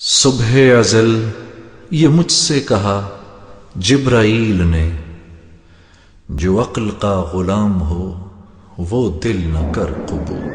صبح ازل یہ مجھ سے کہا جبرائیل نے، جو عقل کا غلام ہو وہ دل نہ کر قبول۔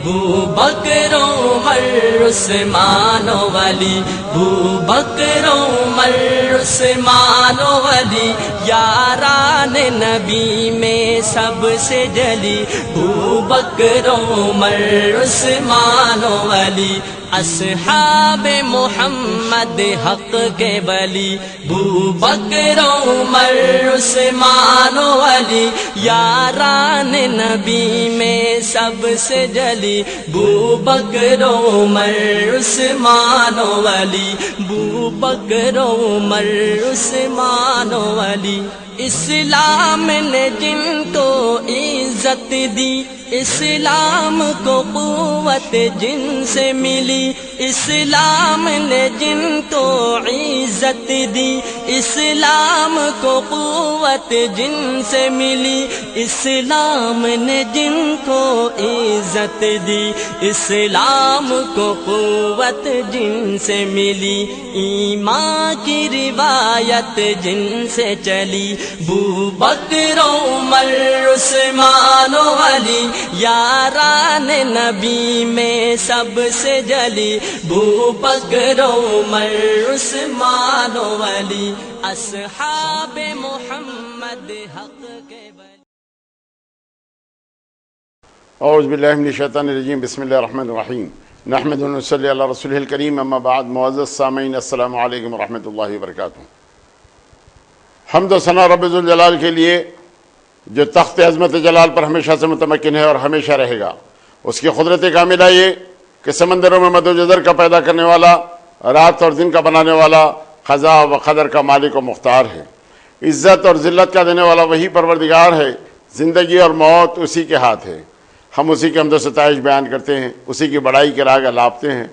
بوبکر عمر عثمان و علی، بوبکر عمر عثمان و علی، یاران نبی میں سب سے جلی، بوبکر عمر عثمان و علی، اصحاب محمد حق کے ولی، بوبکر عمر عثمان و علی، یاران نبی میں سب سے جلی، بوبکر عمر عثمان و علی، بوبکر عمر عثمان و علی۔ اسلام نے جن کو عزت دی، اسلام کو قوت جن سے ملی، اسلام نے جن کو عزت دی، اسلام کو قوت جن سے ملی، اسلام نے جن کو عزت دی، اسلام کو قوت جن سے ملی، ایمان کی روایت جن سے چلی، بوبکر عمر عثمان و علی، یاران نبی میں سب سے جلی، بوبکر عمر عثمان و علی، اصحاب محمد حق کے ولی۔ اعوذ باللہ من الشیطان الرجیم، بسم اللہ الرحمن الرحیم، نحمد و نصلی علی رسولہ الکریم، اما بعد، معزز سامعین السلام علیکم ورحمۃ اللہ وبرکاتہ۔ حمد و ثنا رب ذوالجلال کے لیے جو تخت عظمت جلال پر ہمیشہ سے متمکن ہے اور ہمیشہ رہے گا۔ اس کی قدرت کاملہ یہ کہ سمندروں میں مد و جزر کا پیدا کرنے والا، رات اور دن کا بنانے والا، خزاں و قدر کا مالک و مختار ہے۔ عزت اور ذلت کا دینے والا وہی پروردگار ہے۔ زندگی اور موت اسی کے ہاتھ ہے۔ ہم اسی کے حمد و ستائش بیان کرتے ہیں، اسی کی بڑائی کے راگ الاپتے ہیں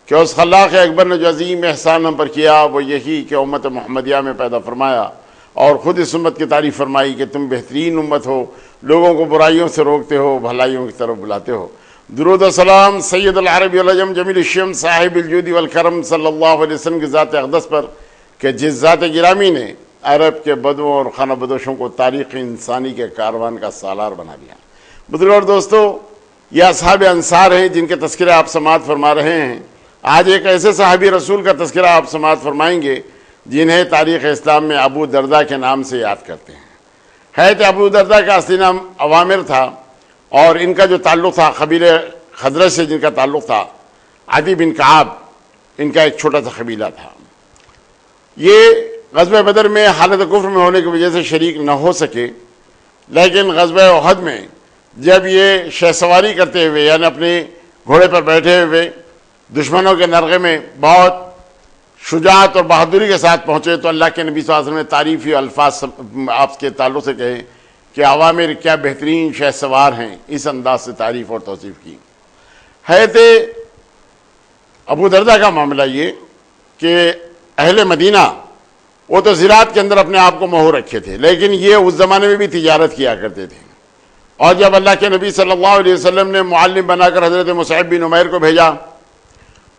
کہ اس خلاق اکبر نے جو عظیم احسان ہم پر کیا وہ یہی کہ امت محمدیہ میں پیدا فرمایا اور خود اس امت کی تعریف فرمائی کہ تم بہترین امت ہو، لوگوں کو برائیوں سے روکتے ہو، بھلائیوں کی طرف بلاتے ہو۔ درود و سلام سید العرب والعجم جمیل الشم صاحب الجود والکرم صلی اللہ علیہ وسلم کی ذات اقدس پر کہ جس ذات گرامی نے عرب کے بدووں اور خانہ بدوشوں کو تاریخ انسانی کے کاروان کا سالار بنا دیا۔ بزرگوں اور دوستو، یہ اصحاب انصار ہیں جن کے تذکرہ آپ سماعت فرما رہے ہیں۔ آج ایک ایسے صحابی رسول کا تذکرہ آپ سماعت فرمائیں گے جنہیں تاریخ اسلام میں ابو درداء کے نام سے یاد کرتے ہیں۔ حضرت ابو درداء کا اصلی نام عوامر تھا اور ان کا جو تعلق تھا قبیلہ خزرج سے، جن کا تعلق تھا عدی بن کعب، ان کا ایک چھوٹا سا قبیلہ تھا۔ یہ غزوہ بدر میں حالت کفر میں ہونے کی وجہ سے شریک نہ ہو سکے، لیکن غزوہ احد میں جب یہ شہ سواری کرتے ہوئے یعنی اپنے گھوڑے پر بیٹھے ہوئے دشمنوں کے نرغے میں بہت شجاعت اور بہادری کے ساتھ پہنچے تو اللہ کے نبی صلی اللہ علیہ وسلم نے تعریفی الفاظ آپ کے تعلق سے کہے کہ عوامر کیا بہترین شہ سوار ہیں، اس انداز سے تعریف اور توصیف کی۔ حضرت ابو درداء کا معاملہ یہ کہ اہل مدینہ وہ تو زراعت کے اندر اپنے آپ کو مہو رکھے تھے، لیکن یہ اس زمانے میں بھی تجارت کیا کرتے تھے۔ اور جب اللہ کے نبی صلی اللہ علیہ وسلم نے معلم بنا کر حضرت مصعب بن عمیر کو بھیجا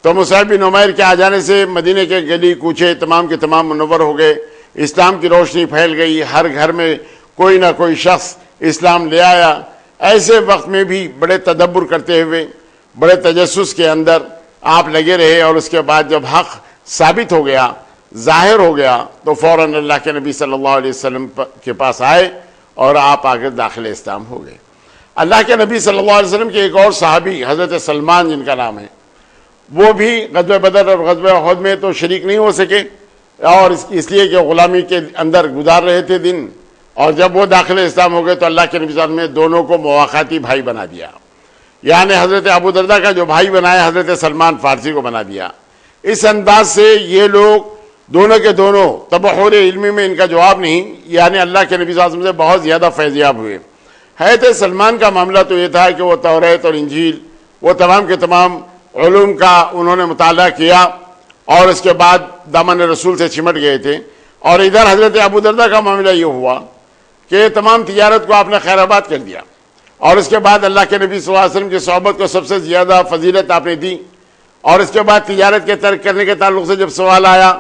تو مصعب بن عمیر کے آ جانے سے مدینے کے گلی کوچے تمام کے تمام منور ہو گئے، اسلام کی روشنی پھیل گئی، ہر گھر میں کوئی نہ کوئی شخص اسلام لے آیا۔ ایسے وقت میں بھی بڑے تدبر کرتے ہوئے، بڑے تجسس کے اندر آپ لگے رہے، اور اس کے بعد جب حق ثابت ہو گیا، ظاہر ہو گیا، تو فوراً اللہ کے نبی صلی اللہ علیہ وسلم کے پاس آئے اور آپ آگے داخل اسلام ہو گئے۔ اللہ کے نبی صلی اللہ علیہ وسلم کے ایک اور صحابی حضرت سلمان جن کا نام ہے، وہ بھی غزوہ بدر اور غزوہ احد میں تو شریک نہیں ہو سکے، اور اس لیے کہ غلامی کے اندر گزار رہے تھے دن، اور جب وہ داخل اسلام ہو گئے تو اللہ کے نبی صلی اللہ علیہ وسلم نے دونوں کو مواقعاتی بھائی بنا دیا، یعنی حضرت ابو درداء کا جو بھائی بنایا حضرت سلمان فارسی کو بنا دیا۔ اس انداز سے یہ لوگ دونوں کے دونوں تبحر علمی میں ان کا جواب نہیں، یعنی اللہ کے نبی صلی اللہ علیہ وسلم سے بہت زیادہ فیضیاب ہوئے۔ حضرت سلمان کا معاملہ تو یہ تھا کہ وہ توریت اور انجیل، وہ تمام کے تمام علوم کا انہوں نے مطالعہ کیا اور اس کے بعد دامن رسول سے چمٹ گئے تھے۔ اور ادھر حضرت ابو درداء کا معاملہ یہ ہوا کہ تمام تجارت کو آپ نے خیر آباد کر دیا، اور اس کے بعد اللہ کے نبی صلی اللہ علیہ وسلم کی صحبت کو سب سے زیادہ فضیلت آپ نے دی، اور اس کے بعد تجارت کے ترک کرنے کے تعلق سے جب سوال آیا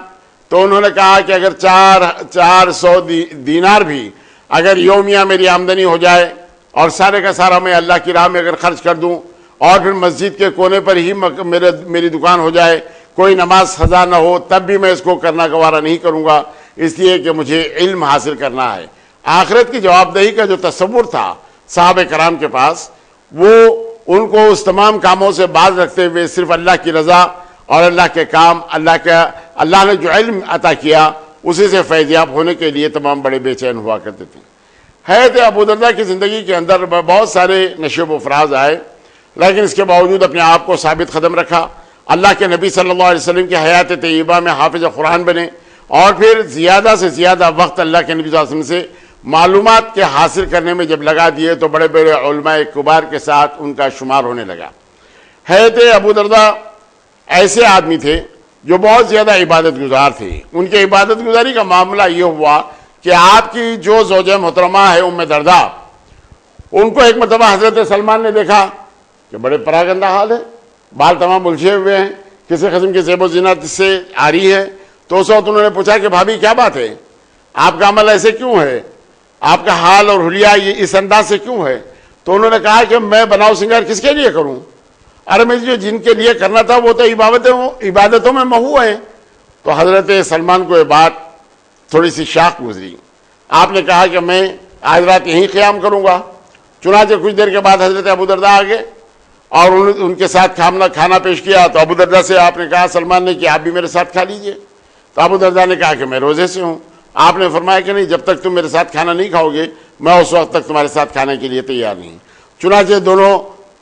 تو انہوں نے کہا کہ اگر 400 دینار بھی اگر یومیہ میری آمدنی ہو جائے اور سارے کا سارا میں اللہ کی راہ میں اگر خرچ کر دوں اور پھر مسجد کے کونے پر ہی میری دکان ہو جائے، کوئی نماز قضا نہ ہو، تب بھی میں اس کو کرنا گوارا نہیں کروں گا، اس لیے کہ مجھے علم حاصل کرنا ہے۔ آخرت کی جواب دہی کا جو تصور تھا صحابہ کرام کے پاس، وہ ان کو اس تمام کاموں سے باز رکھتے ہوئے صرف اللہ کی رضا اور اللہ کے کام، اللہ نے جو علم عطا کیا اسی سے فیضیاب ہونے کے لیے تمام بڑے بے چین ہوا کرتے تھے۔ حضرت ابو درداء کی زندگی کے اندر بہت سارے نشیب و فراز آئے، لیکن اس کے باوجود اپنے آپ کو ثابت قدم رکھا، اللہ کے نبی صلی اللہ علیہ وسلم کی حیات طیبہ میں حافظ قرآن بنے، اور پھر زیادہ سے زیادہ وقت اللہ کے نبی صلی اللہ علیہ وسلم سے معلومات کے حاصل کرنے میں جب لگا دیے تو بڑے بڑے علماء کبار کے ساتھ ان کا شمار ہونے لگا۔ حضرت ابو درداء ایسے آدمی تھے جو بہت زیادہ عبادت گزار تھے۔ ان کے عبادت گزاری کا معاملہ یہ ہوا کہ آپ کی جو زوجہ محترمہ ہے ام درداء، ان کو ایک مرتبہ حضرت سلمان نے دیکھا کہ بڑے پراگندہ حال ہے، بال تمام الجھے ہوئے ہیں، کسی قسم کی زیب و زینت سے آ رہی ہے، تو اس وقت انہوں نے پوچھا کہ بھابھی کیا بات ہے، آپ کا عمل ایسے کیوں ہے، آپ کا حال اور حلیہ یہ اس انداز سے کیوں ہے؟ تو انہوں نے کہا کہ میں بناؤ سنگار کس کے لیے کروں؟ ارے میں جو جن کے لیے کرنا تھا وہ تو عبادتوں میں مہو ہے۔ تو حضرت سلمان کو یہ بات تھوڑی سی شاق گزری۔ آپ نے کہا کہ میں آج رات یہیں قیام کروں گا۔ چنانچہ کچھ دیر کے بعد حضرت ابو درداء آ گئے اور ان کے ساتھ کھانا پیش کیا۔ تو ابو درداء سے آپ نے کہا سلمان نے کہ آپ بھی میرے ساتھ کھا لیجئے۔ تو ابو درداء نے کہا کہ میں روزے سے ہوں۔ آپ نے فرمایا کہ نہیں، جب تک تم میرے ساتھ کھانا نہیں کھاؤ گے میں اس وقت تک تمہارے ساتھ کھانے کے لیے تیار نہیں۔ چنانچہ دونوں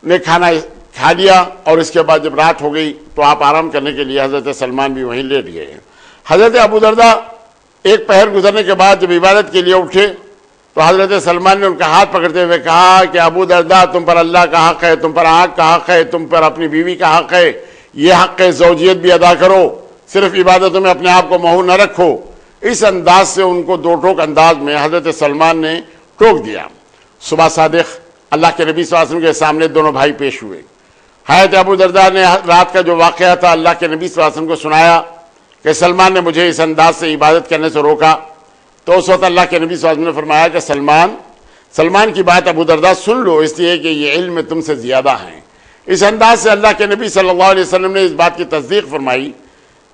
نے کھانا کھا لیا، اور اس کے بعد جب رات ہو گئی تو آپ آرام کرنے کے لیے حضرت سلمان بھی وہیں لیٹ گئے۔ حضرت ابو درداء ایک پہر گزرنے کے بعد جب عبادت کے لیے اٹھے تو حضرت سلمان نے ان کا ہاتھ پکڑتے ہوئے کہا کہ ابو درداء، تم پر اللہ کا حق ہے، تم پر آنکھ کا حق ہے، تم پر اپنی بیوی کا حق ہے، یہ حق زوجیت بھی ادا کرو، صرف عبادتوں میں اپنے آپ کو مہو نہ رکھو۔ اس انداز سے ان کو دو ٹوک انداز میں حضرت سلمان نے ٹوک دیا۔ صبح صادق اللہ کے نبی صلی اللہ علیہ وسلم کے سامنے دونوں بھائی پیش ہوئے۔ حضرت ابو درداء نے رات کا جو واقعہ تھا اللہ کے نبی صلی اللہ علیہ وسلم کو سنایا کہ سلمان نے مجھے اس انداز سے عبادت کرنے سے روکا۔ تو اس وقت اللہ کے نبی صلی اللہ علیہ وسلم نے فرمایا کہ سلمان کی بات ابو درداء سن لو، اس لیے کہ یہ علم میں تم سے زیادہ ہیں۔ اس انداز سے اللہ کے نبی صلی اللہ علیہ وسلم نے اس بات کی تصدیق فرمائی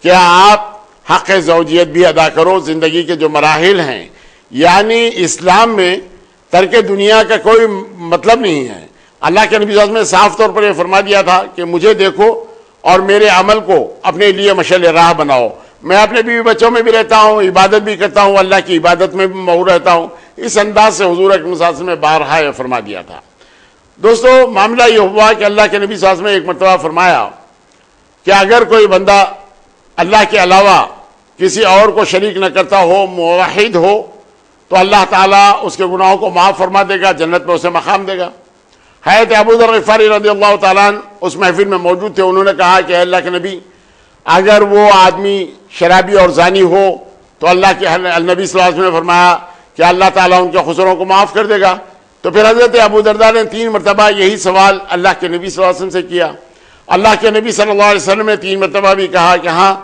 کہ آپ حق زوجیت بھی ادا کرو۔ زندگی کے جو مراحل ہیں، یعنی اسلام میں ترک دنیا کا کوئی مطلب نہیں ہے۔ اللہ کے نبی صلی اللہ علیہ وسلم نے صاف طور پر یہ فرما دیا تھا کہ مجھے دیکھو اور میرے عمل کو اپنے لیے مشعل راہ بناؤ۔ میں اپنے بیوی بچوں میں بھی رہتا ہوں، عبادت بھی کرتا ہوں، اللہ کی عبادت میں بھی مہو رہتا ہوں۔ اس انداز سے حضور اکرم صلی اللہ علیہ وسلم نے بارہا یہ فرما دیا تھا۔ دوستو، معاملہ یہ ہوا کہ اللہ کے نبی صلی اللہ علیہ وسلم نے ایک مرتبہ فرمایا کہ اگر کوئی بندہ اللہ کے علاوہ کسی اور کو شریک نہ کرتا ہو، موحد ہو، تو اللہ تعالیٰ اس کے گناہوں کو معاف فرما دے گا، جنت میں اسے مقام دے گا۔ حضرت ابو ذر غفاری رضی اللہ تعالیٰ عنہ اس محفل میں موجود تھے۔ انہوں نے کہا کہ اے اللہ کے نبی، اگر وہ آدمی شرابی اور زانی ہو تو اللہ کے نبی صلی اللہ علیہ وسلم نے فرمایا کہ اللہ تعالیٰ ان کے قصوروں کو معاف کر دے گا۔ تو پھر حضرت ابو درداء نے 3 مرتبہ یہی سوال اللہ کے نبی صلی اللہ علیہ وسلم سے کیا۔ اللہ کے نبی صلی اللہ علیہ وسلم نے 3 مرتبہ بھی کہا کہ ہاں،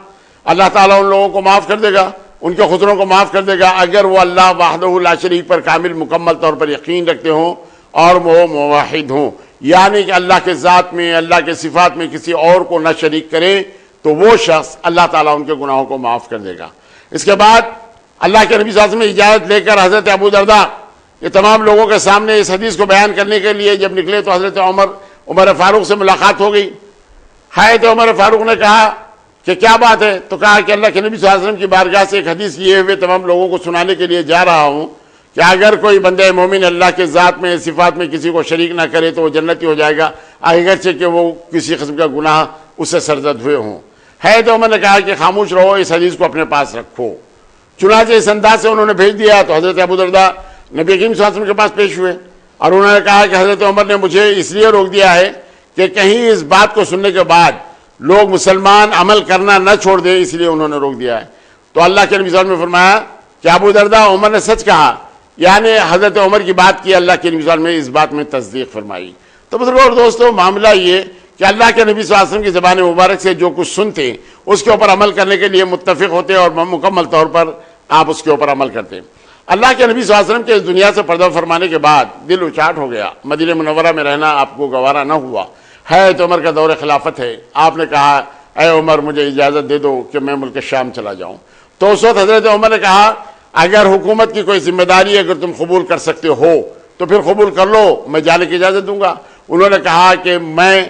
اللہ تعالیٰ ان لوگوں کو معاف کر دے گا، ان کے قصوروں کو معاف کر دے گا اگر وہ اللہ وحدہ لا شریک پر کامل مکمل طور پر یقین رکھتے ہوں اور وہ موحد ہوں، یعنی کہ اللہ کے ذات میں، اللہ کے صفات میں کسی اور کو نہ شریک کرے، تو وہ شخص اللہ تعالیٰ ان کے گناہوں کو معاف کر دے گا۔ اس کے بعد اللہ کے نبی صلی اللہ علیہ وسلم اجازت لے کر حضرت ابو درداء یہ تمام لوگوں کے سامنے اس حدیث کو بیان کرنے کے لیے جب نکلے تو حضرت عمر فاروق سے ملاقات ہو گئی۔ حضرت عمر فاروق نے کہا کہ کیا بات ہے؟ تو کہا کہ اللہ کے نبی صلی اللہ علیہ وسلم کی بارگاہ سے ایک حدیث لیے ہوئے تمام لوگوں کو سنانے کے لیے جا رہا ہوں کہ اگر کوئی بندہ مومن اللہ کے ذات میں، صفات میں کسی کو شریک نہ کرے تو وہ جنتی ہو جائے گا، اگرچہ کہ وہ کسی قسم کا گناہ اس سے سرزد ہوئے ہوں۔ حضرت عمر نے کہا کہ خاموش رہو، اس حدیث کو اپنے پاس رکھو۔ چنانچہ اس انداز سے انہوں نے بھیج دیا تو حضرت ابو درداء نبی کریم صلی اللہ علیہ وسلم کے پاس پیش ہوئے اور انہوں نے کہا کہ حضرت عمر نے مجھے اس لیے روک دیا ہے کہ کہیں اس بات کو سننے کے بعد لوگ مسلمان عمل کرنا نہ چھوڑ دیں، اس لیے انہوں نے روک دیا ہے۔ تو اللہ کے نبی صلی اللہ علیہ وسلم نے فرمایا کہ ابو درداء، عمر نے سچ کہا، یعنی حضرت عمر کی بات کی اللہ کے نبی صلی اللہ علیہ وسلم نے اس بات میں تصدیق فرمائی۔ تو بزرگوں اور دوستوں، معاملہ یہ کہ اللہ کے نبی صلی اللہ علیہ وسلم کی زبان مبارک سے جو کچھ سنتے اس کے اوپر عمل کرنے کے لیے متفق ہوتے اور مکمل طور پر آپ اس کے اوپر عمل کرتے. اللہ کے نبی صلی اللہ علیہ وسلم کے اس دنیا سے پردہ فرمانے کے بعد دل اچاٹ ہو گیا. مدینہ منورہ میں رہنا آپ کو گوارا نہ ہوا. حضرت عمر کا دور خلافت ہے. آپ نے کہا اے عمر مجھے اجازت دے دو کہ میں ملک شام چلا جاؤں. تو اس وقت حضرت عمر نے کہا اگر حکومت کی کوئی ذمہ داری اگر تم قبول کر سکتے ہو تو پھر قبول کر لو, میں جانے کی اجازت دوں گا. انہوں نے کہا کہ میں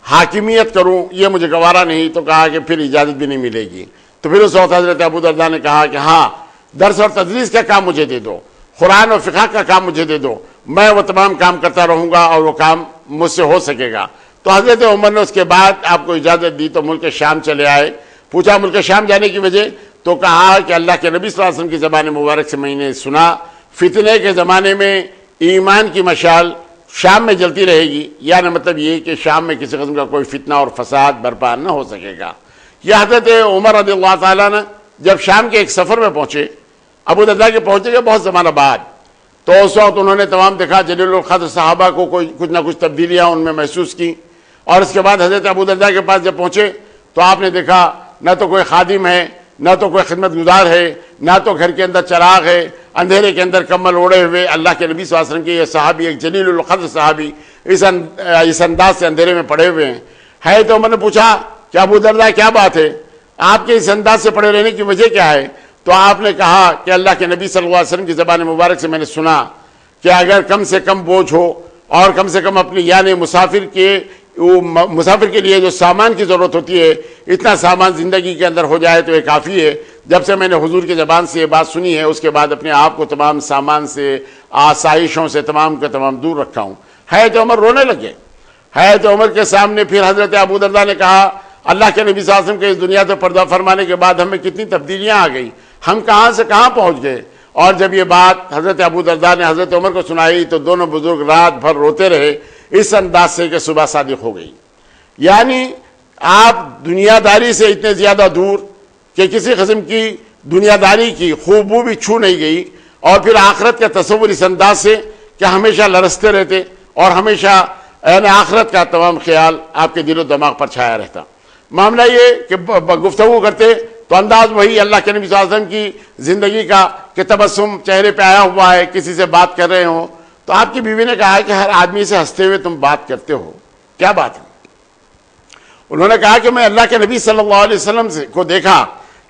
حاکمیت کروں یہ مجھے گوارا نہیں. تو کہا کہ پھر اجازت بھی نہیں ملے گی. تو پھر اس وقت حضرت ابو درداء نے کہا کہ ہاں درس اور تدریس کا کام مجھے دے دو, قرآن اور فقہ کا کام مجھے دے دو, میں وہ تمام کام کرتا رہوں گا اور وہ کام مجھ سے ہو سکے گا. تو حضرت عمر نے اس کے بعد آپ کو اجازت دی تو ملک شام چلے آئے. پوچھا ملک شام جانے کی وجہ, تو کہا کہ اللہ کے نبی صلی اللہ علیہ وسلم کی زبان مبارک سے میں نے سنا فتنے کے زمانے میں ایمان کی مشال شام میں جلتی رہے گی. یعنی مطلب یہ کہ شام میں کسی قسم کا کوئی فتنہ اور فساد برپا نہ ہو سکے گا. یہ حضرت عمر رضی اللہ تعالیٰ نے جب شام کے ایک سفر میں پہنچے, ابو درداء کے پہنچے گا بہت زمانہ بعد, تو اس وقت انہوں نے تمام دیکھا جلیل القدر صحابہ کو کچھ نہ کچھ تبدیلیاں ان میں محسوس کی. اور اس کے بعد حضرت ابو درداء کے پاس جب پہنچے تو آپ نے دیکھا نہ تو کوئی خادم ہے, نہ تو کوئی خدمت گزار ہے, نہ تو گھر کے اندر چراغ ہے, اندھیرے کے اندر کمبل اوڑے ہوئے اللہ کے نبی صلی اللہ علیہ وسلم کے یہ صحابی, ایک جلیل القدر صحابی اس انداز سے اندھیرے میں پڑے ہوئے ہیں. ہے تو میں نے پوچھا کہ ابو درداء کیا بات ہے, آپ کے اس انداز سے پڑے رہنے کی وجہ کیا ہے؟ تو آپ نے کہا کہ اللہ کے نبی صلی اللہ علیہ وسلم کی زبان مبارک سے میں نے سنا کہ اگر کم سے کم بوجھ ہو اور کم سے کم اپنی یعنی مسافر کے لیے جو سامان کی ضرورت ہوتی ہے اتنا سامان زندگی کے اندر ہو جائے تو یہ کافی ہے. جب سے میں نے حضور کی زبان سے یہ بات سنی ہے اس کے بعد اپنے آپ کو تمام سامان سے آسائشوں سے تمام کے تمام دور رکھا ہوں. حضرت عمر رونے لگے. حضرت عمر کے سامنے پھر حضرت ابو درداء نے کہا اللہ کے نبی صلی اللہ علیہ وسلم کے اس دنیا سے پردہ فرمانے کے بعد ہمیں کتنی تبدیلیاں آ گئی, ہم کہاں سے کہاں پہنچ گئے. اور جب یہ بات حضرت ابو درداء نے حضرت عمر کو سنائی تو دونوں بزرگ رات بھر روتے رہے اس انداز سے کہ صبح صادق ہو گئی. یعنی آپ دنیا داری سے اتنے زیادہ دور کہ کسی قسم کی دنیا داری کی خوبو بھی چھو نہیں گئی, اور پھر آخرت کا تصور اس انداز سے کہ ہمیشہ لرزتے رہتے اور ہمیشہ یعنی آخرت کا تمام خیال آپ کے دل و دماغ پر چھایا رہتا. معاملہ یہ کہ گفتگو کرتے تو انداز وہی اللہ کے نبی صلی اللہ علیہ وسلم کی زندگی کا کہ تبسم چہرے پہ آیا ہوا ہے, کسی سے بات کر رہے ہوں تو آپ کی بیوی نے کہا کہ ہر آدمی سے ہنستے ہوئے تم بات کرتے ہو, کیا بات ہے؟ انہوں نے کہا کہ میں اللہ کے نبی صلی اللہ علیہ وسلم کو دیکھا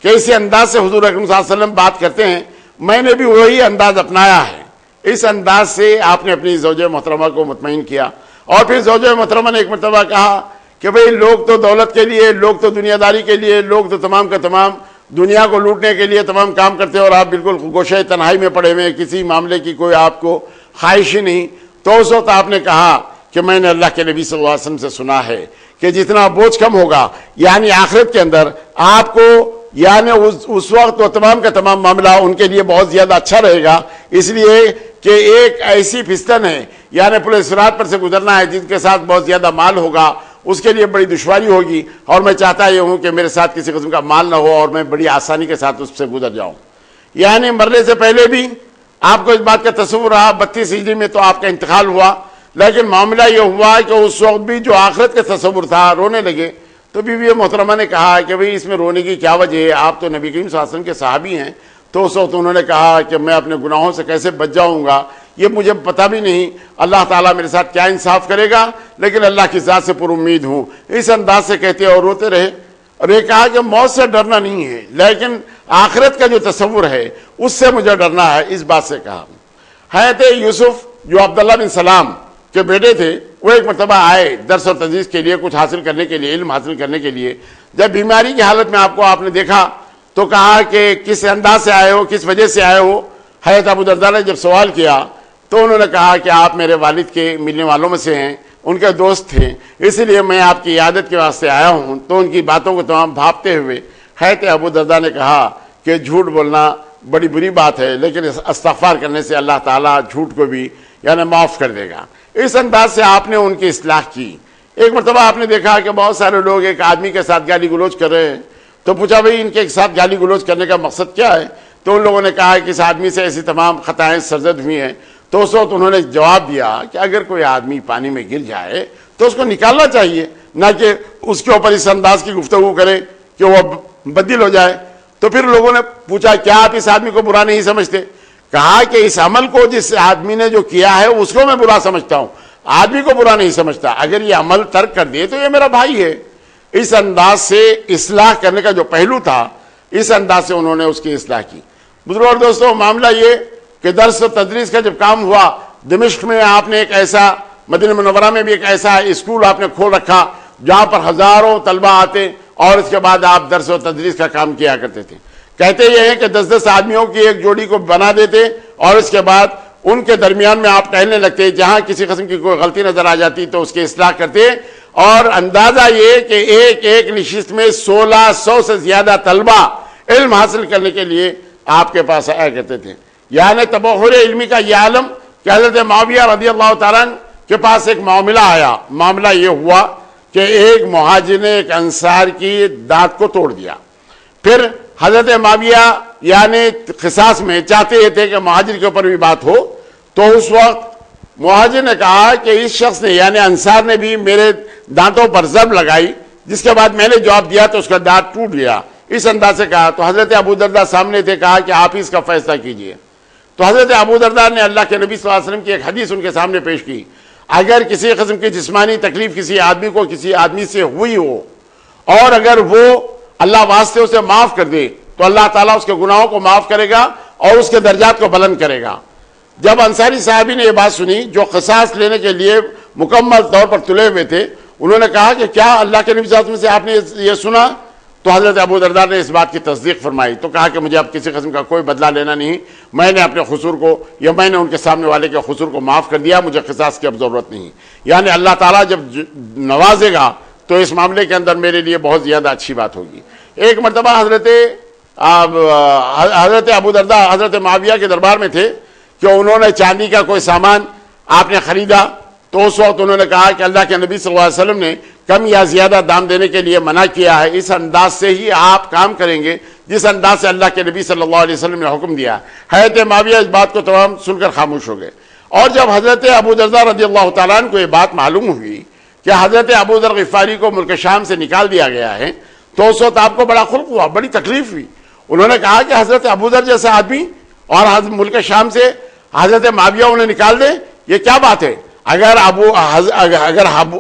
کہ اسی انداز سے حضور اکرم صلی اللہ علیہ وسلم بات کرتے ہیں, میں نے بھی وہی انداز اپنایا ہے. اس انداز سے آپ نے اپنی زوجہ محترمہ کو مطمئن کیا. اور پھر زوجہ محترمہ نے ایک مرتبہ کہا کہ بھئی لوگ تو دولت کے لیے, لوگ تو دنیا داری کے لیے, لوگ تو تمام کا تمام دنیا کو لوٹنے کے لیے تمام کام کرتے ہیں اور آپ بالکل گوشہ تنہائی میں پڑے ہوئے, کسی معاملے کی کوئی آپ کو خواہش ہی نہیں. تو اس وقت آپ نے کہا کہ میں نے اللہ کے نبی صلی اللہ علیہ وسلم سے سنا ہے کہ جتنا بوجھ کم ہوگا یعنی آخرت کے اندر آپ کو یعنی اس وقت وہ تمام کا تمام معاملہ ان کے لیے بہت زیادہ اچھا رہے گا. اس لیے کہ ایک ایسی پستن ہے یعنی پل صراط پر سے گزرنا ہے جن کے ساتھ بہت زیادہ مال ہوگا, اس کے لیے بڑی دشواری ہوگی, اور میں چاہتا یہ ہوں کہ میرے ساتھ کسی قسم کا مال نہ ہو اور میں بڑی آسانی کے ساتھ اس سے گزر جاؤں. یعنی مرنے سے پہلے بھی آپ کو اس بات کا تصور رہا. 32 ہجری میں تو آپ کا انتقال ہوا, لیکن معاملہ یہ ہوا کہ اس وقت بھی جو آخرت کا تصور تھا رونے لگے. تو بیوی محترمہ نے کہا کہ بھئی اس میں رونے کی کیا وجہ ہے, آپ تو نبی کریم صلی اللہ علیہ وسلم کے صحابی ہیں. تو اس وقت انہوں نے کہا کہ میں اپنے گناہوں سے کیسے بچ جاؤں گا یہ مجھے پتہ بھی نہیں, اللہ تعالیٰ میرے ساتھ کیا انصاف کرے گا, لیکن اللہ کی ذات سے پر امید ہوں. اس انداز سے کہتے اور روتے رہے. اور یہ کہا کہ موت سے ڈرنا نہیں ہے لیکن آخرت کا جو تصور ہے اس سے مجھے ڈرنا ہے, اس بات سے کہا. حضرت یوسف جو عبداللہ بن سلام کے بیٹے تھے وہ ایک مرتبہ آئے درس اور تدریس کے لیے, کچھ حاصل کرنے کے لیے, علم حاصل کرنے کے لیے. جب بیماری کی حالت میں آپ نے دیکھا تو کہا کہ کس انداز سے آئے ہو, کس وجہ سے آئے ہو. حضرت ابو درداء نے جب سوال کیا تو انہوں نے کہا کہ آپ میرے والد کے ملنے والوں میں سے ہیں, ان کے دوست تھے, اس لیے میں آپ کی عیادت کے واسطے آیا ہوں. تو ان کی باتوں کو تمام بھاپتے ہوئے حضرت ابو درداء نے کہا کہ جھوٹ بولنا بڑی بری بات ہے, لیکن استغفار کرنے سے اللہ تعالیٰ جھوٹ کو بھی یعنی معاف کر دے گا. اس انداز سے آپ نے ان کی اصلاح کی. ایک مرتبہ آپ نے دیکھا کہ بہت سارے لوگ ایک آدمی کے ساتھ گالی گلوچ کر رہے ہیں, تو پوچھا بھئی ان کے ساتھ گالی گلوچ کرنے کا مقصد کیا ہے؟ تو ان لوگوں نے کہا کہ اس آدمی سے ایسی تمام خطائیں سرزد ہوئی ہیں. تو اس وقت انہوں نے جواب دیا کہ اگر کوئی آدمی پانی میں گر جائے تو اس کو نکالنا چاہیے, نہ کہ اس کے اوپر اس انداز کی گفتگو کریں کہ وہ بدل ہو جائے. تو پھر لوگوں نے پوچھا کیا آپ اس آدمی کو برا نہیں سمجھتے؟ کہا کہ اس عمل کو جس آدمی نے جو کیا ہے اس کو میں برا سمجھتا ہوں, آدمی کو برا نہیں سمجھتا. اگر یہ عمل ترک کر دیے تو یہ میرا بھائی ہے. اس انداز سے اصلاح کرنے کا جو پہلو تھا, اس انداز سے انہوں نے اس کی اصلاح کی. بزرگوں اور دوستوں, معاملہ یہ کہ درس و تدریس کا جب کام ہوا, دمشق میں آپ نے ایک ایسا, مدینہ منورہ میں بھی ایک ایسا اسکول آپ نے کھول رکھا جہاں پر ہزاروں طلبہ آتے اور اس کے بعد آپ درس و تدریس کا کام کیا کرتے تھے. کہتے یہ ہیں کہ 10 آدمیوں کی ایک جوڑی کو بنا دیتے اور اس کے بعد ان کے درمیان میں آپ ٹہلنے لگتے, جہاں کسی قسم کی کوئی غلطی نظر آ جاتی تو اس کی اصلاح کرتے, اور اندازہ یہ کہ ایک ایک نشست میں 1600 سے زیادہ طلبہ علم حاصل کرنے کے لیے آپ کے پاس آیا کرتے تھے. یعنی تبحر علمی کا یہ عالم کہ حضرت معاویہ رضی اللہ تعالیٰ عنہ کے پاس ایک معاملہ آیا. معاملہ یہ ہوا کہ ایک مہاجر نے ایک انصار کی دانت کو توڑ دیا. پھر حضرت معاویہ یعنی قصاص میں چاہتے یہ تھے کہ مہاجر کے اوپر بھی بات ہو, تو اس وقت مہاجر نے کہا کہ اس شخص نے یعنی انصار نے بھی میرے دانتوں پر ضرب لگائی, جس کے بعد میں نے جواب دیا تو اس کا دانت ٹوٹ گیا. اس انداز سے کہا تو حضرت ابو درداء سامنے تھے, کہا کہ آپ اس کا فیصلہ کیجئے. تو حضرت ابو درداء نے اللہ کے نبی صلی اللہ علیہ وسلم کی ایک حدیث ان کے سامنے پیش کی. اگر کسی قسم کی جسمانی تکلیف کسی آدمی کو کسی آدمی سے ہوئی ہو اور اگر وہ اللہ واسطے اسے معاف کر دے تو اللہ تعالیٰ اس کے گناہوں کو معاف کرے گا اور اس کے درجات کو بلند کرے گا. جب انصاری صحابی نے یہ بات سنی جو قصاص لینے کے لیے مکمل طور پر تلے ہوئے تھے, انہوں نے کہا کہ کیا اللہ کے نبی صلی اللہ علیہ وسلم سے آپ نے یہ سنا؟ تو حضرت ابو درداء نے اس بات کی تصدیق فرمائی. تو کہا کہ مجھے اب کسی قسم کا کوئی بدلہ لینا نہیں, میں نے اپنے قصور کو یا میں نے ان کے سامنے والے کے قصور کو معاف کر دیا, مجھے قصاص کی اب ضرورت نہیں. یعنی اللہ تعالیٰ جب نوازے گا تو اس معاملے کے اندر میرے لیے بہت زیادہ اچھی بات ہوگی. ایک مرتبہ حضرت ابو درداء حضرت معاویہ کے دربار میں تھے کہ انہوں نے چاندی کا کوئی سامان آپ نے خریدا, تو اس وقت انہوں نے کہا کہ اللہ کے نبی صلی اللہ علیہ وسلم نے کم یا زیادہ دام دینے کے لیے منع کیا ہے, اس انداز سے ہی آپ کام کریں گے جس انداز سے اللہ کے نبی صلی اللہ علیہ وسلم نے حکم دیا. حضرت معاویہ اس بات کو تمام سن کر خاموش ہو گئے. اور جب حضرت ابو درداء رضی اللہ تعالیٰ عنہ کو یہ بات معلوم ہوئی کہ حضرت ابو ذر غفاری کو ملک شام سے نکال دیا گیا ہے, تو اس وقت آپ کو بڑا خلق ہوا, بڑی تکلیف ہوئی. انہوں نے کہا کہ حضرت ابو ذر جیسا آدمی اور ملک شام سے حضرت معاویہ انہیں نکال دے, یہ کیا بات ہے؟ اگر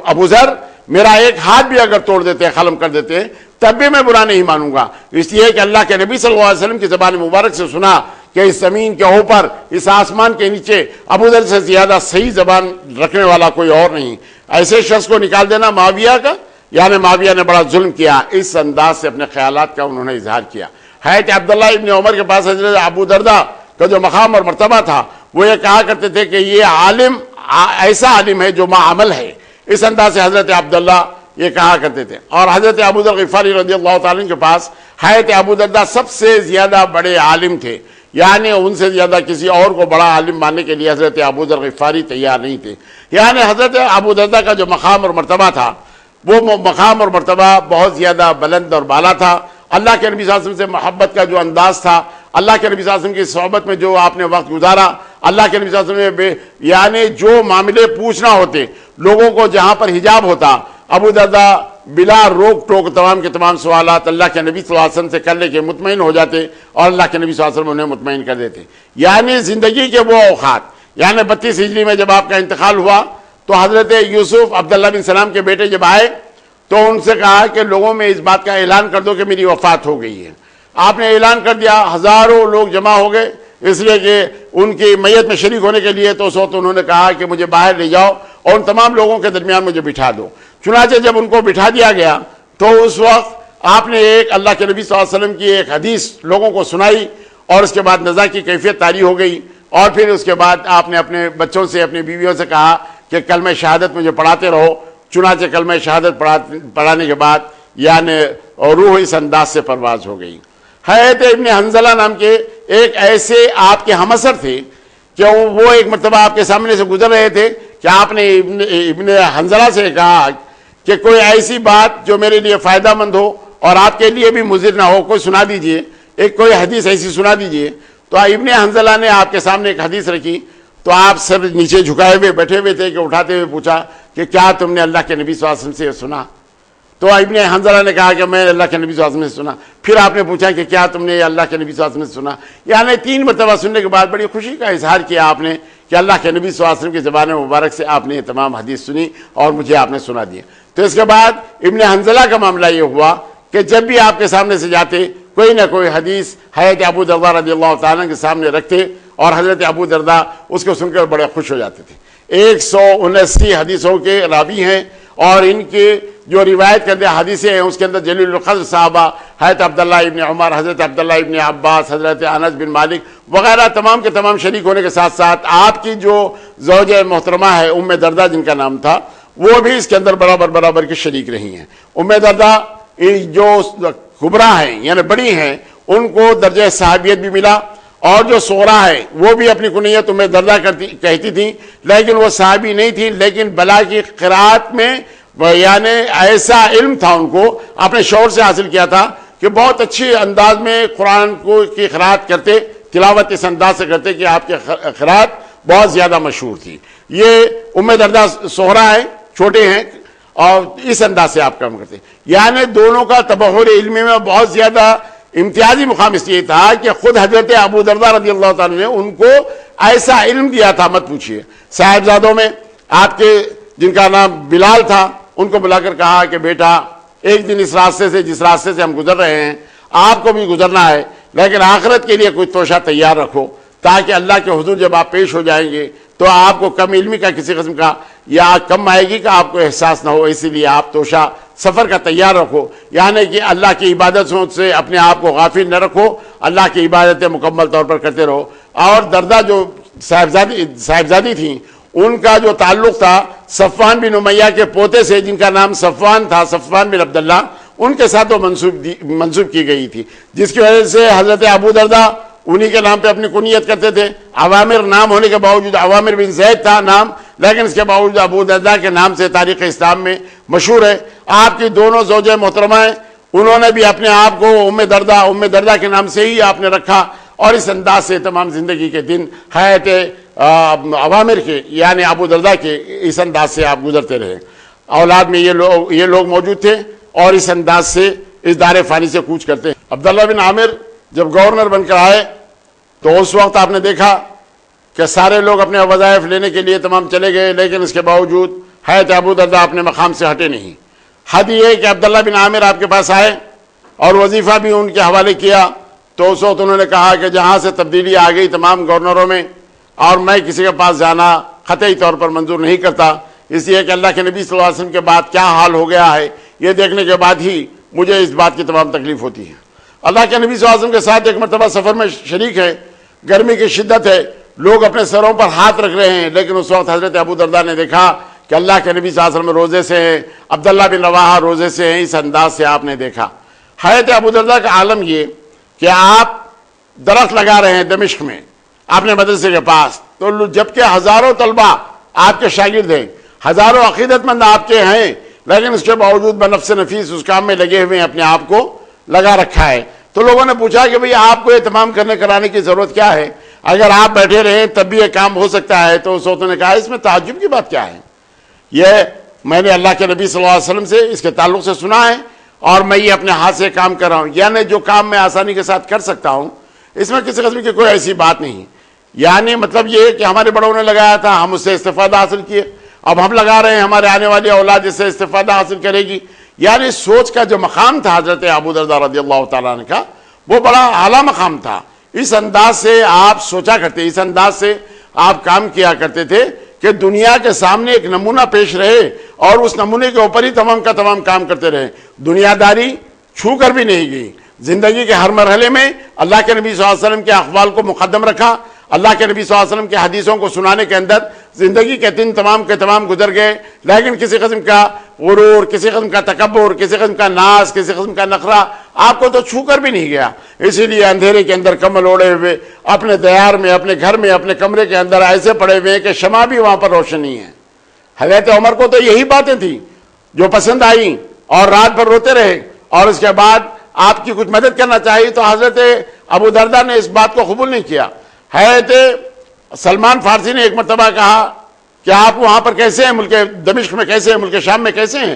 ابو ذر میرا ایک ہاتھ بھی اگر توڑ دیتے, ختم کر دیتے, تب بھی میں برا نہیں مانوں گا. اس لیے کہ اللہ کے نبی صلی اللہ علیہ وسلم کی زبان مبارک سے سنا کہ اس زمین کے اوپر, اس آسمان کے نیچے ابو ذر سے زیادہ صحیح زبان رکھنے والا کوئی اور نہیں. ایسے شخص کو نکال دینا معاویہ کا, یعنی معاویہ نے بڑا ظلم کیا. اس انداز سے اپنے خیالات کا انہوں نے اظہار کیا. حضرت عبداللہ ابن عمر کے پاس حضرت ابو درداء کا جو مقام اور مرتبہ تھا, وہ یہ کہا کرتے تھے کہ یہ عالم ایسا عالم ہے جو معامل ہے. اس انداز سے حضرت عبداللہ یہ کہا کرتے تھے. اور حضرت ابو ذر غفاری رضی اللہ تعالیٰ عنہ کے پاس حضرت ابو درداء سب سے زیادہ بڑے عالم تھے, یعنی ان سے زیادہ کسی اور کو بڑا عالم ماننے کے لیے حضرت ابو ذر غفاری تیار نہیں تھے. یعنی حضرت ابو درداء کا جو مقام اور مرتبہ تھا, وہ مقام اور مرتبہ بہت زیادہ بلند اور بالا تھا. اللہ کے نبی صلی اللہ علیہ وسلم سے محبت کا جو انداز تھا, اللہ کے نبی صلی اللہ علیہ وسلم کی صحبت میں جو آپ نے وقت گزارا, اللہ کے نبی صلی اللہ علیہ وسلم نے یعنی جو معاملے پوچھنا ہوتے لوگوں کو, جہاں پر حجاب ہوتا, ابو درداء بلا روک ٹوک تمام کے تمام سوالات اللہ کے نبی صلی اللہ علیہ وسلم سے کر لے کے مطمئن ہو جاتے اور اللہ کے نبی صلی اللہ علیہ وسلم انہیں مطمئن کر دیتے. یعنی زندگی کے وہ اوقات, یعنی 32 ہجری میں جب آپ کا انتقال ہوا تو حضرت یوسف عبداللہ بن سلام کے بیٹے جب آئے تو ان سے کہا کہ لوگوں میں اس بات کا اعلان کر دو کہ میری وفات ہو گئی ہے. آپ نے اعلان کر دیا, ہزاروں لوگ جمع ہو گئے اس لیے کہ ان کی میت میں شریک ہونے کے لیے. تو اس وقت انہوں نے کہا کہ مجھے باہر لے جاؤ اور ان تمام لوگوں کے درمیان مجھے بٹھا دو. چنانچہ جب ان کو بٹھا دیا گیا تو اس وقت آپ نے ایک اللہ کے نبی صلی اللہ علیہ وسلم کی ایک حدیث لوگوں کو سنائی اور اس کے بعد نزا کی کیفیت طاری ہو گئی. اور پھر اس کے بعد آپ نے اپنے بچوں سے, اپنی بیویوں سے کہا کہ کلمہ شہادت مجھے پڑھاتے رہو. چنانچہ کلمہ شہادت پڑھانے کے بعد یعنی روح اس انداز سے پرواز ہو گئی. حضرت ابن حنظلہ نام کے ایک ایسے آپ کے ہم اثر تھے کہ وہ ایک مرتبہ آپ کے سامنے سے گزر رہے تھے کہ آپ نے ابن حنظلہ سے کہا کہ کوئی ایسی بات جو میرے لیے فائدہ مند ہو اور آپ کے لیے بھی مضر نہ ہو, کوئی سنا دیجئے, ایک کوئی حدیث ایسی سنا دیجئے. تو ابن حنظلہ نے آپ کے سامنے ایک حدیث رکھی تو آپ سر نیچے جھکائے ہوئے بیٹھے ہوئے تھے کہ اٹھاتے ہوئے پوچھا کہ کیا تم نے اللہ کے نبی صلی اللہ علیہ وسلم سے سنا؟ تو ابن حنظلہ نے کہا کہ میں نے اللہ کے نبی صلی اللہ علیہ وسلم سے سنا. پھر آپ نے پوچھا کہ کیا تم نے اللہ کے نبی صلی اللہ علیہ وسلم سے سنا؟ یعنی 3 مرتبہ سننے کے بعد بڑی خوشی کا اظہار کیا آپ نے کہ اللہ کے نبی صلی اللہ علیہ وسلم کی زبان مبارک سے آپ نے یہ تمام حدیث سنی اور مجھے آپ نے سنا دیا. تو اس کے بعد ابن حنظلہ کا معاملہ یہ ہوا کہ جب بھی آپ کے سامنے سے جاتے کوئی نہ کوئی حدیث حضرت ابو درداء رضی اللہ تعالیٰ کے سامنے رکھتے اور حضرت ابو درداء اس کو سن کر بڑے خوش ہو جاتے تھے. 179 حدیثوں کے راوی ہیں اور ان کے جو روایت کرتے حدیثیں ہیں اس کے اندر جلیل القدر صحابہ حضرت عبداللہ ابن عمر، حضرت عبداللہ ابن عباس، حضرت انس بن مالک وغیرہ تمام کے تمام شریک ہونے کے ساتھ ساتھ آپ کی جو زوجہ محترمہ ہے ام درداء جن کا نام تھا وہ بھی اس کے اندر برابر کی شریک رہی ہیں. ام درداء جو کبریٰ ہیں یعنی بڑی ہیں ان کو درجہ صحابیت بھی ملا اور جو صغریٰ ہے وہ بھی اپنی کنیت ام درداء کہتی تھیں لیکن وہ صحابی نہیں تھی، لیکن بلا کی قرات میں یعنی ایسا علم تھا ان کو اپنے شوہر سے حاصل کیا تھا کہ بہت اچھی انداز میں قرآن کی قرات کرتے، تلاوت اس انداز سے کرتے کہ آپ کی قرات بہت زیادہ مشہور تھی. یہ ام درداء صغریٰ ہیں، چھوٹے ہیں اور اس انداز سے آپ کام کرتے. یعنی دونوں کا تبحر علمی میں بہت زیادہ امتیازی مقام اس لیے تھا کہ خود حضرت ابو درداء رضی اللہ تعالیٰ نے ان کو ایسا علم دیا تھا مت پوچھیے. صاحبزادوں میں آپ کے جن کا نام بلال تھا ان کو بلا کر کہا کہ بیٹا ایک دن اس راستے سے جس راستے سے ہم گزر رہے ہیں آپ کو بھی گزرنا ہے، لیکن آخرت کے لیے کوئی توشہ تیار رکھو تاکہ اللہ کے حضور جب آپ پیش ہو جائیں گے تو آپ کو کم علمی کا کسی قسم کا یا کم آئے گی کا آپ کو احساس نہ ہو، اسی لیے آپ توشہ سفر کا تیار رکھو. یعنی کہ اللہ کی عبادت سے اپنے آپ کو غافل نہ رکھو، اللہ کی عبادتیں مکمل طور پر کرتے رہو. اور درداء جو صاحبزادی تھیں ان کا جو تعلق تھا صفوان بن امیہ کے پوتے سے جن کا نام صفوان تھا، صفوان بن عبداللہ، ان کے ساتھ وہ منسوب کی گئی تھی، جس کی وجہ سے حضرت ابو درداء انہی کے نام پہ اپنی کنیت کرتے تھے. عوامر نام ہونے کے باوجود عوامر بن زید تھا نام، لیکن اس کے باوجود ابو درداء کے نام سے تاریخ اسلام میں مشہور ہے. آپ کی دونوں زوجہ محترمہ ہیں، انہوں نے بھی اپنے آپ کو ام درداء کے نام سے ہی آپ نے رکھا اور اس انداز سے تمام زندگی کے دن حیات عوامر کے یعنی ابو درداء کے اس انداز سے آپ گزرتے رہے. اولاد میں یہ لوگ موجود تھے اور اس انداز سے اس دار فانی سے کوچ کرتے ہیں. عبداللہ بن عامر جب گورنر بن کر آئے تو اس وقت آپ نے دیکھا کہ سارے لوگ اپنے وظائف لینے کے لیے تمام چلے گئے، لیکن اس کے باوجود حضرت ابو درداء اپنے مقام سے ہٹے نہیں. حد یہ کہ عبداللہ بن عامر آپ کے پاس آئے اور وظیفہ بھی ان کے حوالے کیا تو اس وقت انہوں نے کہا کہ جہاں سے تبدیلی آ گئی تمام گورنروں میں اور میں کسی کے پاس جانا قطعی طور پر منظور نہیں کرتا، اس لیے کہ اللہ کے نبی صلی اللہ علیہ وسلم کے بعد کیا حال ہو گیا ہے یہ دیکھنے کے بعد ہی مجھے اس بات کی تمام تکلیف ہوتی ہے. اللہ کے نبی صلی اللہ علیہ وسلم کے ساتھ ایک مرتبہ سفر میں شریک ہے، گرمی کی شدت ہے، لوگ اپنے سروں پر ہاتھ رکھ رہے ہیں، لیکن اس وقت حضرت ابو درداء نے دیکھا کہ اللہ کے نبی صلی اللہ علیہ وسلم روزے سے ہیں، عبداللہ بن رواحہ روزے سے ہیں، اس انداز سے آپ نے دیکھا. حضرت ابو درداء کا عالم یہ کہ آپ درخت لگا رہے ہیں دمشق میں اپنے مدرسے کے پاس، تو جبکہ ہزاروں طلبہ آپ کے شاگرد ہیں، ہزاروں عقیدت مند آپ کے ہیں، لیکن اس کے باوجود بنفس نفیس اس کام میں لگے ہوئے ہیں، اپنے آپ کو لگا رکھا ہے. تو لوگوں نے پوچھا کہ بھئی آپ کو یہ تمام کرانے کی ضرورت کیا ہے؟ اگر آپ بیٹھے رہیں تب بھی یہ کام ہو سکتا ہے. تو اس وقت نے کہا اس میں تعجب کی بات کیا ہے؟ یہ میں نے اللہ کے نبی صلی اللہ علیہ وسلم سے اس کے تعلق سے سنا ہے اور میں یہ اپنے ہاتھ سے کام کر رہا ہوں، یعنی جو کام میں آسانی کے ساتھ کر سکتا ہوں اس میں کسی قسم کی کوئی ایسی بات نہیں. یعنی مطلب یہ کہ ہمارے بڑوں نے لگایا تھا، ہم اس سے استفادہ حاصل کیے، اب ہم لگا رہے ہیں، ہمارے آنے والی اولاد اس سے استفادہ حاصل کرے گی. یعنی سوچ کا جو مقام تھا حضرت ابو درداء رضی اللہ تعالیٰ عنہ کا وہ بڑا اعلیٰ مقام تھا. اس انداز سے آپ سوچا کرتے، اس انداز سے آپ کام کیا کرتے تھے کہ دنیا کے سامنے ایک نمونہ پیش رہے اور اس نمونے کے اوپر ہی تمام کا تمام کام کرتے رہے. دنیا داری چھو کر بھی نہیں گئی. زندگی کے ہر مرحلے میں اللہ کے نبی صلی اللہ علیہ وسلم کے اقوال کو مقدم رکھا، اللہ کے نبی صلی اللہ علیہ وسلم کے حدیثوں کو سنانے کے اندر زندگی کے دن تمام کے تمام گزر گئے، لیکن کسی قسم کا غرور، کسی قسم کا تکبر، کسی قسم کا ناز، کسی قسم کا نخرہ آپ کو تو چھو کر بھی نہیں گیا. اسی لیے اندھیرے کے اندر کمل اوڑے ہوئے اپنے دیار میں، اپنے گھر میں، اپنے کمرے کے اندر ایسے پڑے ہوئے کہ شمع بھی وہاں پر روشنی ہے. حضرت عمر کو تو یہی باتیں تھیں جو پسند آئیں اور رات بھر روتے رہے اور اس کے بعد آپ کی کچھ مدد کرنا چاہیے تو حضرت ابو درداء نے اس بات کو قبول نہیں کیا. حضرت سلمان فارسی نے ایک مرتبہ کہا کہ آپ وہاں پر کیسے ہیں، ملک دمشق میں کیسے ہیں، ملک شام میں کیسے ہیں؟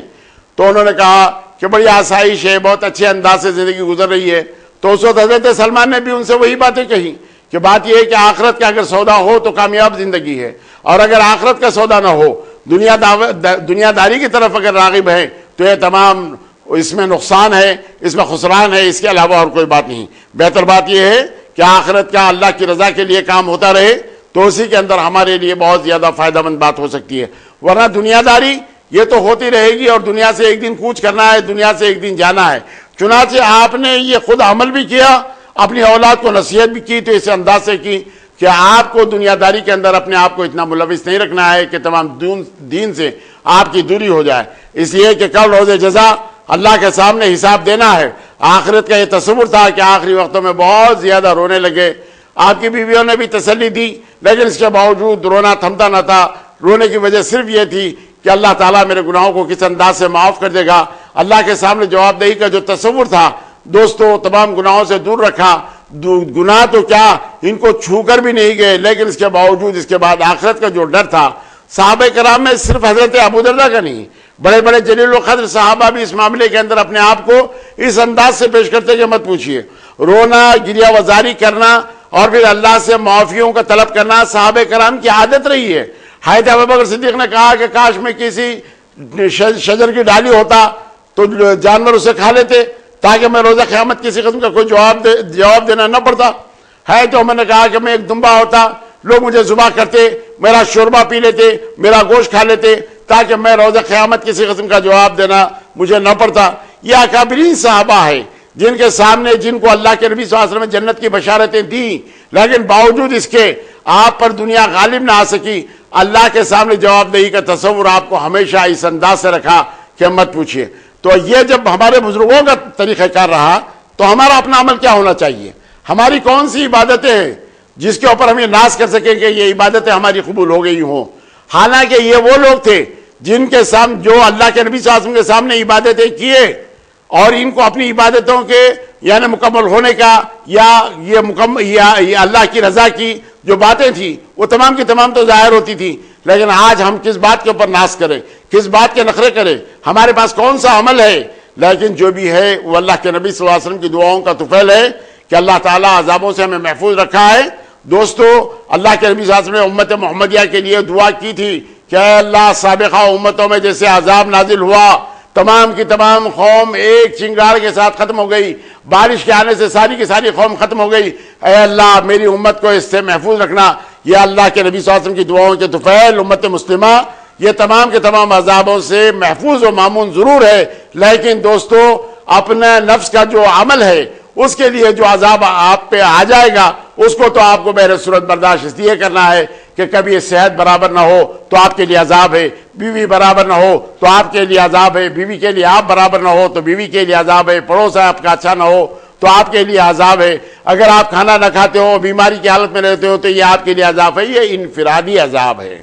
تو انہوں نے کہا کہ بڑی آسائش ہے، بہت اچھے انداز سے زندگی گزر رہی ہے، تو اس وقت حضرت سلمان نے بھی ان سے وہی باتیں کہی کہ بات یہ ہے کہ آخرت کا اگر سودا ہو تو کامیاب زندگی ہے، اور اگر آخرت کا سودا نہ ہو، دنیا داری کی طرف اگر راغب ہے تو یہ تمام اس میں نقصان ہے، اس میں خسران ہے، اس کے علاوہ اور کوئی بات نہیں۔ بہتر بات یہ ہے کہ آخرت کا اللہ کی رضا کے لیے کام ہوتا رہے تو اسی کے اندر ہمارے لیے بہت زیادہ فائدہ مند بات ہو سکتی ہے، ورنہ دنیا داری یہ تو ہوتی رہے گی، اور دنیا سے ایک دن کوچ کرنا ہے، دنیا سے ایک دن جانا ہے۔ چنانچہ آپ نے یہ خود عمل بھی کیا، اپنی اولاد کو نصیحت بھی کی تو اس انداز سے کی کہ آپ کو دنیا داری کے اندر اپنے آپ کو اتنا ملوث نہیں رکھنا ہے کہ تمام دین سے آپ کی دوری ہو جائے، اس لیے کہ کل روز جزا اللہ کے سامنے حساب دینا ہے۔ آخرت کا یہ تصور تھا کہ آخری وقتوں میں بہت زیادہ رونے لگے، آپ کی بیویوں نے بھی تسلی دی، لیکن اس کے باوجود رونا تھمتا نہ تھا۔ رونے کی وجہ صرف یہ تھی کہ اللہ تعالیٰ میرے گناہوں کو کس انداز سے معاف کر دے گا۔ اللہ کے سامنے جواب دہی کا جو تصور تھا دوستو، تمام گناہوں سے دور رکھا۔ گناہ تو کیا ان کو چھو کر بھی نہیں گئے، لیکن اس کے باوجود اس کے بعد آخرت کا جو ڈر تھا، صحابہ کرام میں صرف حضرت ابو درداء کا نہیں، بڑے بڑے جلیل القدر صحابہ بھی اس معاملے کے اندر اپنے آپ کو اس انداز سے پیش کرتے کہ مت پوچھیے۔ رونا، گریہ وزاری کرنا اور پھر اللہ سے معافیوں کا طلب کرنا صحابہ کرام کی عادت رہی ہے۔ حضرت ابوبکر صدیق نے کہا کہ کاش میں کسی شجر کی ڈالی ہوتا تو جانور اسے کھا لیتے تاکہ میں روزہ قیامت کسی قسم کا کوئی جواب دینا نہ پڑتا۔ ہے تو میں نے کہا کہ میں ایک دمبا ہوتا، لوگ مجھے ذبح کرتے، میرا شوربہ پی لیتے، میرا گوشت کھا لیتے تاکہ میں روزہ قیامت کسی قسم کا جواب دینا مجھے نہ پڑتا۔ یہ اکابرین صحابہ ہے جن کے سامنے، جن کو اللہ کے نبی صلی اللہ علیہ وسلم نے جنت کی بشارتیں دیں، لیکن باوجود اس کے آپ پر دنیا غالب نہ آ سکی۔ اللہ کے سامنے جواب دہی کا تصور آپ کو ہمیشہ اس انداز سے رکھا کہ مت پوچھیے۔ تو یہ جب ہمارے بزرگوں کا طریقہ کار رہا تو ہمارا اپنا عمل کیا ہونا چاہیے؟ ہماری کون سی عبادتیں ہیں جس کے اوپر ہم یہ ناز کر سکیں کہ یہ عبادتیں ہماری قبول ہو گئی ہوں؟ حالانکہ یہ وہ لوگ تھے جن کے سامنے، جو اللہ کے نبی صلی اللہ علیہ وسلم کے سامنے عبادتیں کیے، اور ان کو اپنی عبادتوں کے یعنی مکمل ہونے کا یا یہ اللہ کی رضا کی جو باتیں تھیں وہ تمام کی تمام تو ظاہر ہوتی تھی، لیکن آج ہم کس بات کے اوپر ناز کریں، کس بات کے نخرے کریں، ہمارے پاس کون سا عمل ہے؟ لیکن جو بھی ہے وہ اللہ کے نبی صلی اللہ علیہ وسلم کی دعاؤں کا طفیل ہے کہ اللہ تعالیٰ عذابوں سے ہمیں محفوظ رکھا ہے۔ دوستو، اللہ کے نبی صلی اللہ علیہ وسلم نے امت محمدیہ کے لیے دعا کی تھی کہ اے اللہ، سابقہ امتوں میں جیسے عذاب نازل ہوا، تمام کی تمام قوم ایک چنگار کے ساتھ ختم ہو گئی، بارش کے آنے سے ساری کی ساری قوم ختم ہو گئی، اے اللہ میری امت کو اس سے محفوظ رکھنا۔ یہ اللہ کے نبی صلی اللہ علیہ وسلم کی دعاؤں کے طفیل امت مسلمہ یہ تمام کے تمام عذابوں سے محفوظ و مامون ضرور ہے، لیکن دوستو اپنے نفس کا جو عمل ہے اس کے لیے جو عذاب آپ پہ آ جائے گا اس کو تو آپ کو بہر صورت برداشت اس لیے کرنا ہے کہ کبھی صحت برابر نہ ہو تو آپ کے لیے عذاب ہے، بیوی برابر نہ ہو تو آپ کے لیے عذاب ہے، بیوی کے لیے آپ برابر نہ ہو تو بیوی کے لیے عذاب ہے، پڑوس آپ کا اچھا نہ ہو تو آپ کے لیے عذاب ہے، اگر آپ کھانا نہ کھاتے ہو، بیماری کی حالت میں رہتے ہو تو یہ آپ کے لیے عذاب ہے۔ یہ انفرادی عذاب ہے۔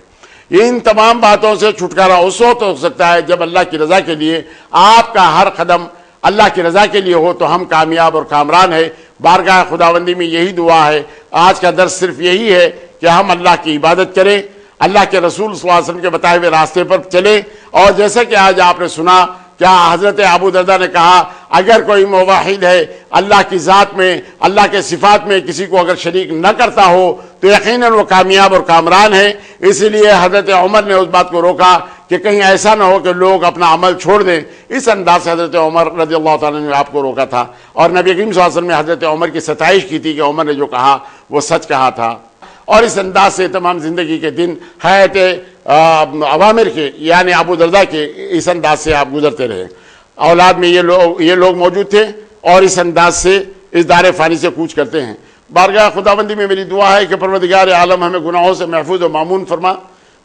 ان تمام باتوں سے چھٹکارا اس وقت ہو سکتا ہے جب اللہ کی رضا کے لیے آپ کا ہر قدم اللہ کی رضا کے لیے ہو تو ہم کامیاب اور کامران ہیں۔ بارگاہ خداوندی میں یہی دعا ہے۔ آج کا درس صرف یہی ہے کہ ہم اللہ کی عبادت کریں، اللہ کے رسول صلی اللہ علیہ وسلم کے بتائے ہوئے راستے پر چلیں، اور جیسا کہ آج آپ نے سنا کیا حضرت ابو درداء نے کہا اگر کوئی موحد ہے اللہ کی ذات میں، اللہ کے صفات میں کسی کو اگر شریک نہ کرتا ہو تو یقیناً وہ کامیاب اور کامران ہے۔ اسی لیے حضرت عمر نے اس بات کو روکا کہ کہیں ایسا نہ ہو کہ لوگ اپنا عمل چھوڑ دیں۔ اس انداز سے حضرت عمر رضی اللہ تعالیٰ نے آپ کو روکا تھا، اور نبی کریم صلی اللہ علیہ وسلم نے حضرت عمر کی ستائش کی تھی کہ عمر نے جو کہا وہ سچ کہا تھا۔ اور اس انداز سے تمام زندگی کے دن حیات عوامر کے یعنی ابو درداء کے اس انداز سے آپ گزرتے رہے۔ اولاد میں یہ لوگ موجود تھے اور اس انداز سے اس دار فانی سے کوچ کرتے ہیں۔ بارگاہ خداوندی میں میری دعا ہے کہ پروردگار عالم ہمیں گناہوں سے محفوظ و معمون فرما،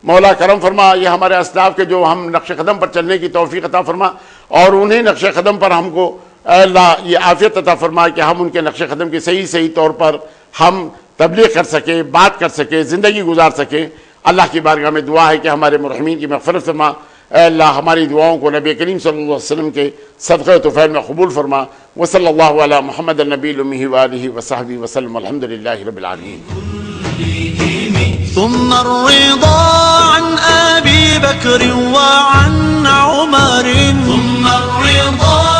مولا کرم فرما، یہ ہمارے اسلاف کے جو ہم نقش قدم پر چلنے کی توفیق عطا فرما، اور انہیں نقش قدم پر ہم کو اے اللہ یہ عافیت عطا فرما کہ ہم ان کے نقش قدم کے صحیح طور پر ہم تبلیغ کر سکیں، بات کر سکیں، زندگی گزار سکیں۔ اللہ کی بارگاہ میں دعا ہے کہ ہمارے مرحومین کی مغفرت فرما، اے اللہ ہماری دعاؤں کو نبی کریم صلی اللہ علیہ وسلم کے صدقہ طفیل میں قبول فرما۔ وصلی اللہ علی محمد النبی الأمی وآلہ وصحبہ وسلم، الحمدللہ رب العالمین۔ ثم الرضا عن أبي بكر وعن عمر، ثم الرضا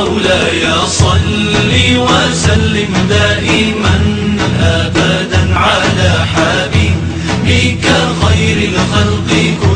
مولاي صل وسلم دائما أبدا على حبيبك خير الخلق كلهم.